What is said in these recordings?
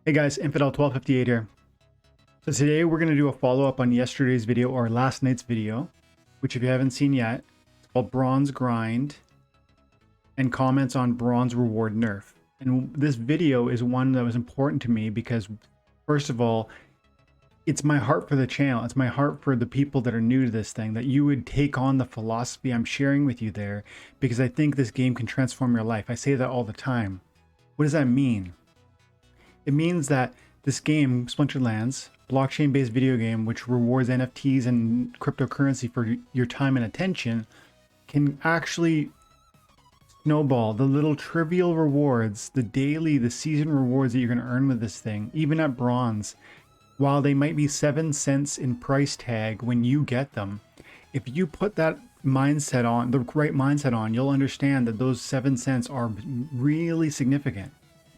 Hey guys, Infidel 1258 here. So today we're going to do a follow-up on yesterday's video or last night's video, which if you haven't seen yet, it's called Bronze Grind and comments on Bronze Reward Nerf. And this video is one that was important to me because first of all, it's my heart for the channel. It's my heart for the people that are new to this thing, that you would take on the philosophy I'm sharing with you there, because I think this game can transform your life. I say that all the time. What does that mean? It means that this game, Splinterlands, blockchain-based video game, which rewards NFTs and cryptocurrency for your time and attention, can actually snowball the little trivial rewards, the daily, the season rewards that you're going to earn with this thing, even at bronze. While they might be 7 cents in price tag when you get them, if you put that mindset on, the right mindset on, you'll understand that those 7 cents are really significant.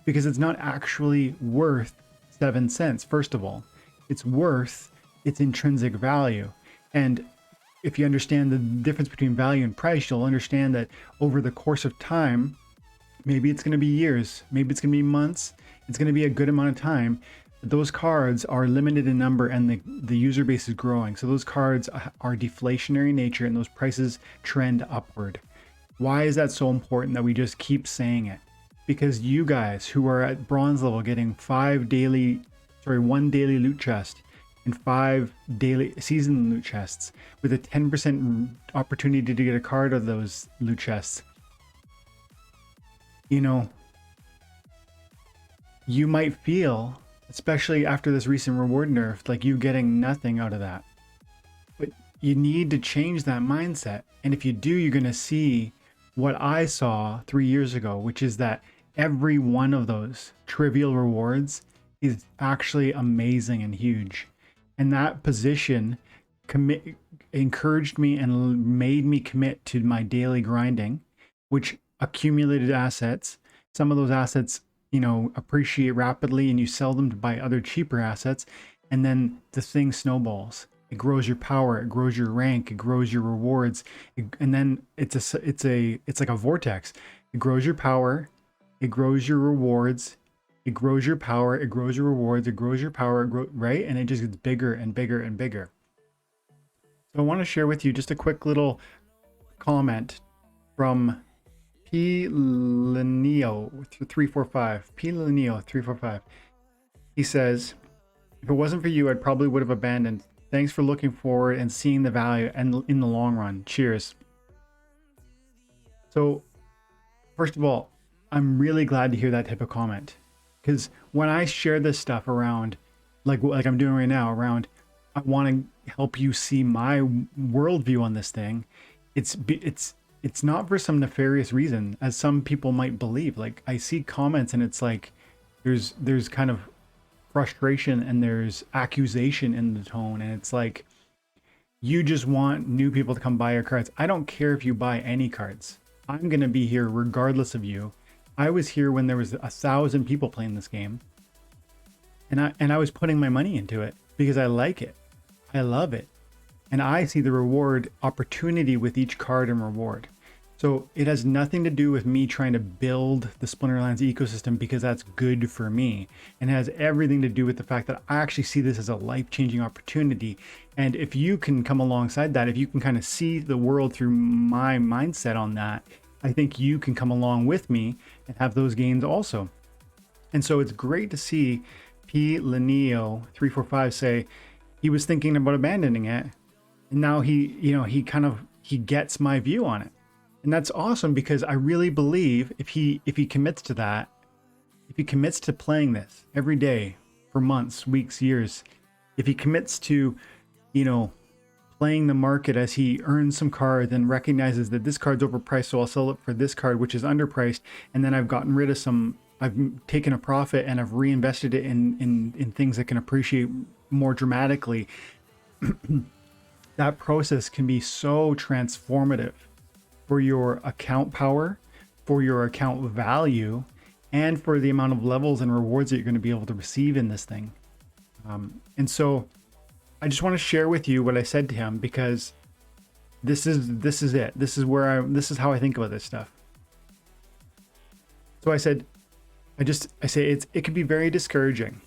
Because it's not actually worth 7 cents, first of all. It's worth its intrinsic value. And if you understand the difference between value and price, you'll understand that over the course of time, maybe it's going to be years, maybe it's going to be months, it's going to be a good amount of time. Those cards are limited in number and the user base is growing. So those cards are deflationary in nature and those prices trend upward. Why is that so important that we just keep saying it? Because you guys who are at bronze level getting one daily loot chest and 5 daily season loot chests with a 10% opportunity to get a card of those loot chests, you know, you might feel, especially after this recent reward nerf, like you getting nothing out of that. But you need to change that mindset. And if you do, you're going to see what I saw 3 years ago, which is that every one of those trivial rewards is actually amazing and huge. And that position encouraged me and made me commit to my daily grinding, which accumulated assets. Some of those assets, you know, appreciate rapidly and you sell them to buy other cheaper assets. And then the thing snowballs. It grows your power, it grows your rank, it grows your rewards. And then it's like a vortex. It grows your power, it grows your rewards, it grows your power, it grows your rewards, it grows your power, right? And it just gets bigger and bigger and bigger. So I want to share with you just a quick little comment from P. Leneo 345. P. Leneo 345. He says, if it wasn't for you, I probably would have abandoned. Thanks for looking forward and seeing the value and in the long run. Cheers. So first of all, I'm really glad to hear that type of comment, because when I share this stuff around, like I'm doing right now, around, I want to help you see my worldview on this thing. It's not for some nefarious reason, as some people might believe. Like I see comments and it's like there's kind of frustration and there's accusation in the tone, and it's like you just want new people to come buy your cards. I don't care if you buy any cards. I'm gonna be here regardless of you. I was here when there was 1,000 people playing this game, and I was putting my money into it because I like it. I love it. And I see the reward opportunity with each card and reward. So it has nothing to do with me trying to build the Splinterlands ecosystem because that's good for me. And it has everything to do with the fact that I actually see this as a life-changing opportunity. And if you can come alongside that, if you can kind of see the world through my mindset on that, I think you can come along with me and have those gains also. And so it's great to see P. Leneo 345 say he was thinking about abandoning it. And now he gets my view on it. And that's awesome, because I really believe if he commits to that, if he commits to playing this every day for months, weeks, years, if he commits to, you know, playing the market as he earns some cards and recognizes that this card's overpriced, so I'll sell it for this card, which is underpriced, and then I've gotten rid of some, I've taken a profit and I've reinvested it in things that can appreciate more dramatically. That process can be so transformative for your account power, for your account value, and for the amount of levels and rewards that you're going to be able to receive in this thing. And so I just want to share with you what I said to him, because this is it. This is how I think about this stuff. So I said, I say it could be very discouraging,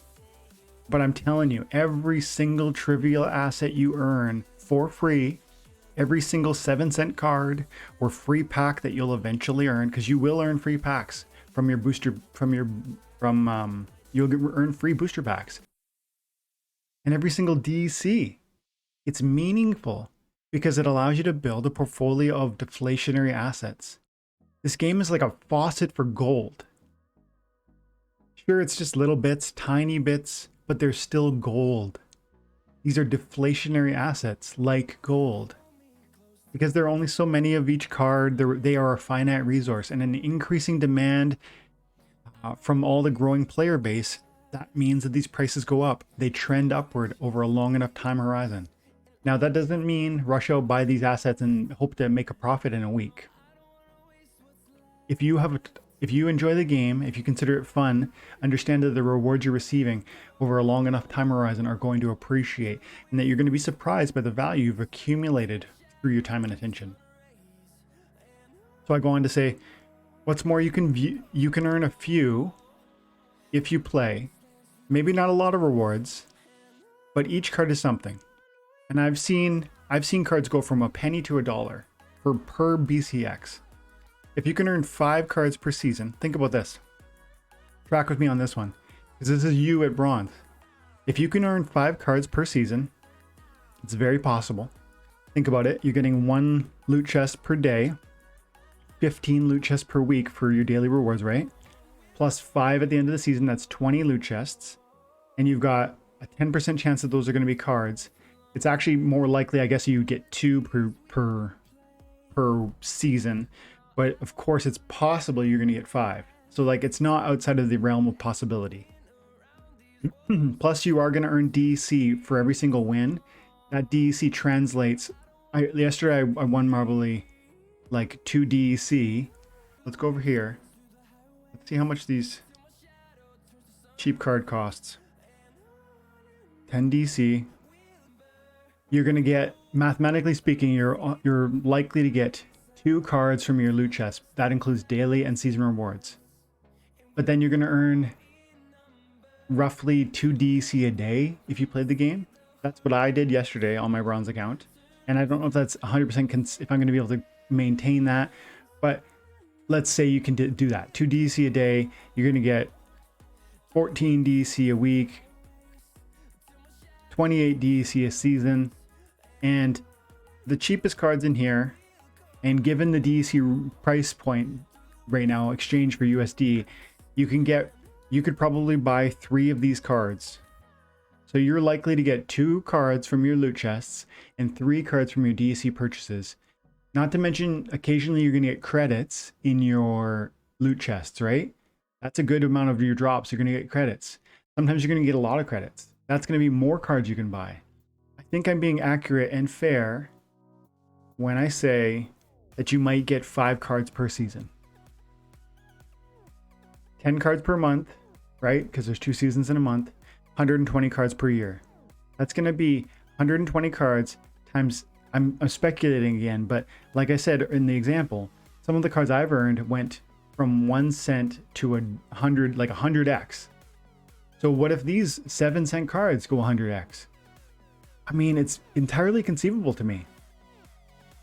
but I'm telling you, every single trivial asset you earn for free, every single 7-cent card or free pack that you'll eventually earn, because you will earn free packs from your booster, earn free booster packs. And every single DEC, it's meaningful because it allows you to build a portfolio of deflationary assets. This game is like a faucet for gold. Sure, it's just little bits, tiny bits, but they're still gold. These are deflationary assets like gold. Because there are only so many of each card, they are a finite resource, and an increasing demand from all the growing player base, that means that these prices go up. They trend upward over a long enough time horizon. Now, that doesn't mean rush out, buy these assets, and hope to make a profit in a week. If you enjoy the game, if you consider it fun, understand that the rewards you're receiving over a long enough time horizon are going to appreciate, and that you're going to be surprised by the value you've accumulated through your time and attention. So I go on to say, what's more, you can earn a few if you play. Maybe not a lot of rewards, but each card is something. And I've seen cards go from a penny to $1 per BCX. If you can earn 5 cards per season, think about this. Track with me on this one, because this is you at bronze. If you can earn 5 cards per season, it's very possible. Think about it. You're getting 1 loot chest per day, 15 loot chests per week for your daily rewards, right? Plus 5 at the end of the season, that's 20 loot chests. And you've got a 10% chance that those are going to be cards. It's actually more likely, I guess, you get 2 per season. But of course, it's possible you're going to get 5. So like, it's not outside of the realm of possibility. Plus, you are going to earn DEC for every single win. That DEC translates. Yesterday, I won marbly like 2 DEC. Let's go over here. Let's see how much these cheap card costs. 10 DEC. You're going to get, mathematically speaking, you're likely to get 2 cards from your loot chest. That includes daily and season rewards. But then you're going to earn roughly 2 DEC a day if you played the game. That's what I did yesterday on my bronze account. And I don't know if that's 100% if I'm going to be able to maintain that. But let's say you can do that. 2 DEC a day. You're going to get 14 DEC a week, 28 DEC a season. And the cheapest cards in here, and given the DEC price point right now, exchange for USD, you could probably buy 3 of these cards. So you're likely to get 2 cards from your loot chests and 3 cards from your DEC purchases. Not to mention, occasionally you're going to get credits in your loot chests, right? That's a good amount of your drops. You're going to get credits. Sometimes you're going to get a lot of credits. That's going to be more cards you can buy. I think I'm being accurate and fair when I say that you might get 5 cards per season. 10 cards per month, right? Because there's 2 seasons in a month. 120 cards per year. That's going to be 120 cards times, I'm speculating again, but like I said in the example, some of the cards I've earned went from 1 cent to 100, like 100x. So what if these 7-cent cards go 100x? I mean, it's entirely conceivable to me.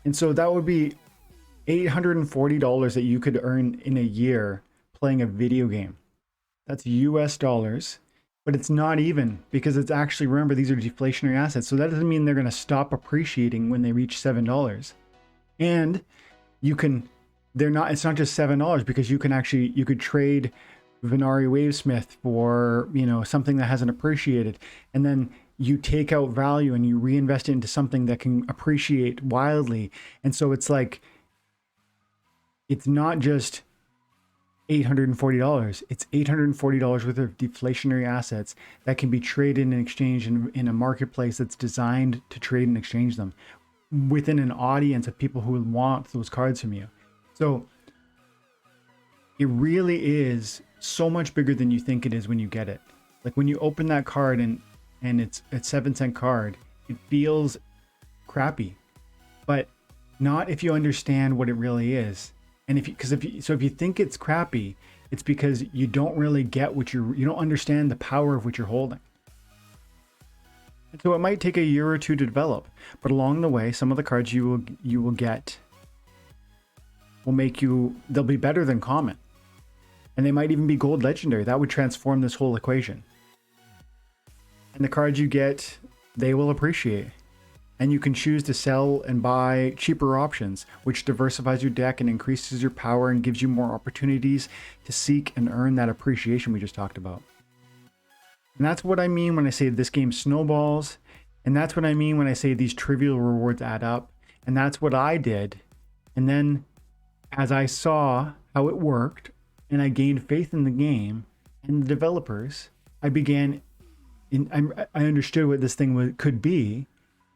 And so that would be $840 that you could earn in a year playing a video game. That's US dollars. But it's not even, because it's actually, remember, these are deflationary assets. So that doesn't mean they're going to stop appreciating when they reach $7. And it's not just $7, because you could trade Venari Wavesmith for, something that hasn't appreciated. And then you take out value and you reinvest it into something that can appreciate wildly. And so it's like, it's not just $840. It's $840 worth of deflationary assets that can be traded and exchanged in a marketplace that's designed to trade and exchange them within an audience of people who want those cards from you. So it really is so much bigger than you think it is when you get it. Like when you open that card and it's a 7-cent card, it feels crappy, but not if you understand what it really is. And if you think it's crappy, It's because you don't really get you don't understand the power of what you're holding. And so it might take a year or two to develop, but along the way, some of the cards you will get they'll be better than common. And they might even be gold legendary. That would transform this whole equation. And the cards you get, they will appreciate. And you can choose to sell and buy cheaper options, which diversifies your deck and increases your power and gives you more opportunities to seek and earn that appreciation we just talked about. And that's what I mean when I say this game snowballs. And that's what I mean when I say these trivial rewards add up. And that's what I did. And then as I saw how it worked and I gained faith in the game and the developers, I understood what this thing could be.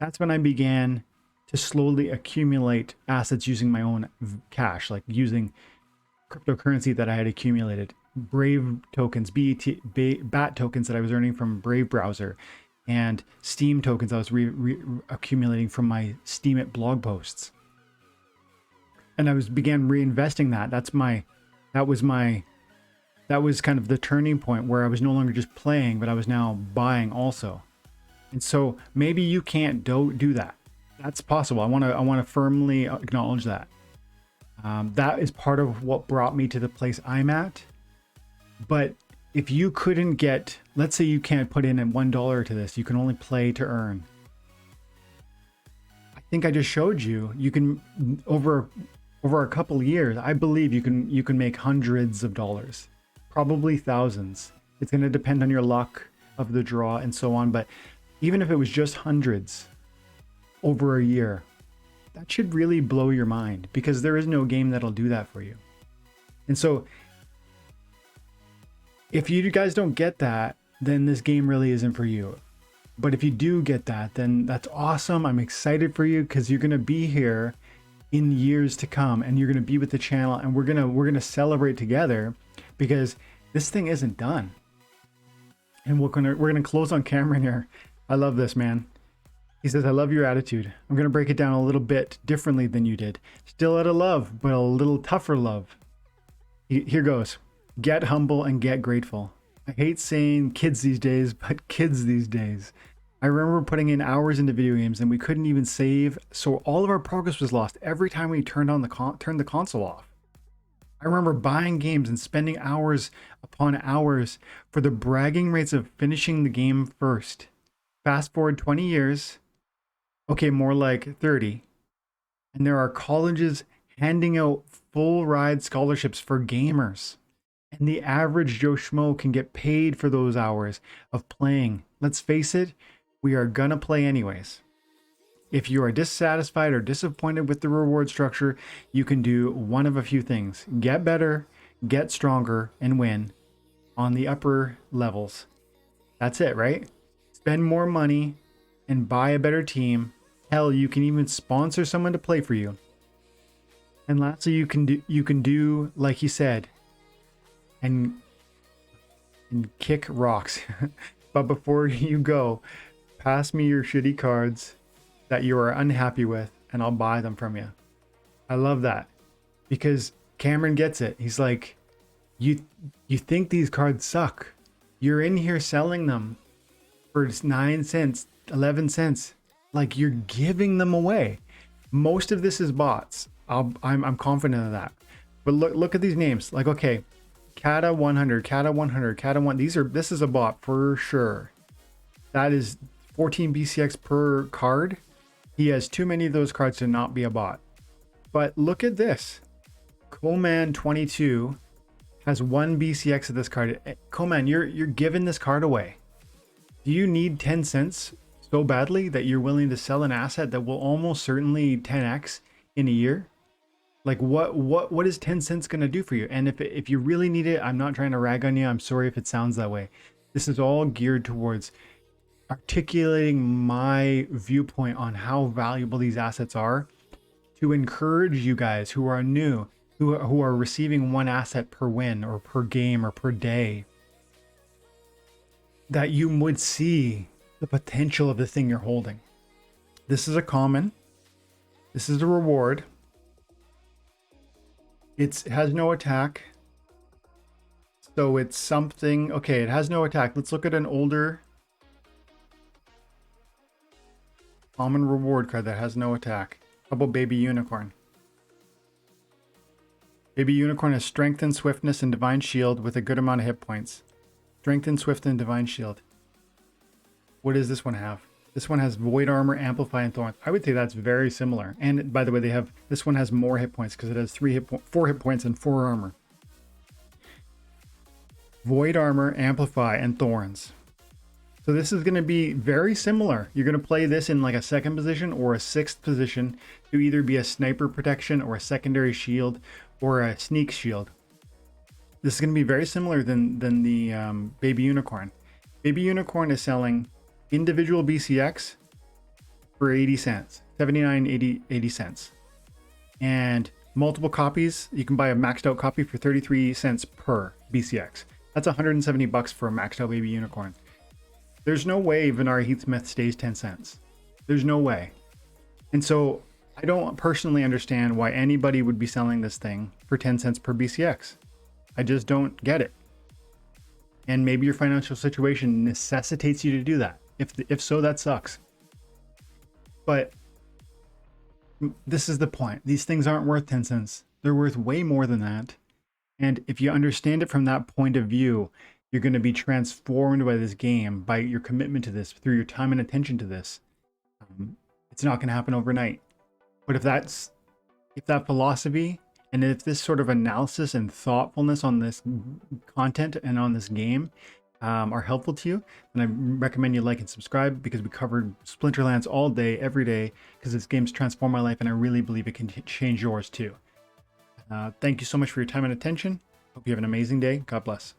That's when I began to slowly accumulate assets using my own cash, like using cryptocurrency that I had accumulated, Brave tokens, BAT tokens that I was earning from Brave browser, and Steam tokens I was accumulating from my Steam It blog posts. And I began reinvesting that. That was kind of the turning point where I was no longer just playing, but I was now buying also. And so maybe you can't do that. That's possible. I want to firmly acknowledge that. That is part of what brought me to the place I'm at. But if you couldn't get, let's say you can't put in $1 to this, you can only play to earn. I think I just showed you, you can over a couple of years, I believe you can make hundreds of dollars, probably thousands. It's going to depend on your luck of the draw and so on, but even if it was just hundreds over a year, that should really blow your mind, because there is no game that'll do that for you. And so if you guys don't get that, then this game really isn't for you. But if you do get that, then that's awesome. I'm excited for you, because you're going to be here in years to come, and you're going to be with the channel, and we're going to celebrate together, because this thing isn't done. And we're going to close on Cameron here. I love this, man. He says, I love your attitude. I'm going to break it down a little bit differently than you did. Still out of love, but a little tougher love. Here goes. Get humble and get grateful. I hate saying kids these days, but kids these days. I remember putting in hours into video games and we couldn't even save, so all of our progress was lost every time we turned the console off. I remember buying games and spending hours upon hours for the bragging rights of finishing the game first. Fast forward 20 years, okay, more like 30, and there are colleges handing out full ride scholarships for gamers. And the average Joe Schmo can get paid for those hours of playing. Let's face it, we are gonna play anyways. If you are dissatisfied or disappointed with the reward structure, you can do one of a few things. Get better, get stronger, and win on the upper levels. That's it, right? Spend more money and buy a better team. Hell, you can even sponsor someone to play for you. And lastly, you can do like he said, and kick rocks. But before you go, pass me your shitty cards that you are unhappy with, and I'll buy them from you. I love that, because Cameron gets it. He's like, you think these cards suck. You're in here selling them for 9 cents, 11 cents. Like, you're giving them away. Most of this is bots. I'm confident of that. But look at these names. Like, okay, Kata 100, Kata 100, Kata 1. This is a bot for sure. That is 14 BCX per card. He has too many of those cards to not be a bot. But look at this. Coleman 22 has 1 BCX of this card. Coleman, you're giving this card away. Do you need 10 cents so badly that you're willing to sell an asset that will almost certainly 10x in a year? Like, what is 10 cents going to do for you? And if you really need it, I'm not trying to rag on you. I'm sorry if it sounds that way. This is all geared towards articulating my viewpoint on how valuable these assets are, to encourage you guys who are new, who are receiving 1 asset per win or per game or per day, that you would see the potential of the thing you're holding. This is a common. This is a reward. It has no attack. So it's something, okay, it has no attack. Let's look at an older common reward card that has no attack. How about Baby Unicorn? Baby Unicorn has strength and swiftness and divine shield with a good amount of hit points. Strength and swift and divine shield. What does this one have? This one has void armor, amplify, and thorns. I would say that's very similar. And by the way, this one has more hit points because it has 4 hit points and 4 armor. Void armor, amplify, and thorns. So this is going to be very similar. You're going to play this in like a second position or a sixth position to either be a sniper protection or a secondary shield or a sneak shield. This is going to be very similar than the Baby Unicorn. Baby Unicorn is selling individual BCX for 80 cents, 80 cents. And multiple copies, you can buy a maxed out copy for 33 cents per BCX. That's 170 bucks for a maxed out Baby Unicorn. There's no way Venari Heathsmith stays 10 cents. There's no way. And so I don't personally understand why anybody would be selling this thing for 10 cents per BCX. I just don't get it. And maybe your financial situation necessitates you to do that. If so, that sucks. But this is the point. These things aren't worth 10 cents. They're worth way more than that. And if you understand it from that point of view, you're going to be transformed by this game, by your commitment to this, through your time and attention to this. It's not going to happen overnight. But if that philosophy and if this sort of analysis and thoughtfulness on this content and on this game are helpful to you, then I recommend you like and subscribe, because we covered Splinterlands all day, every day, because this game's transformed my life and I really believe it can change yours too. Thank you so much for your time and attention. Hope you have an amazing day. God bless.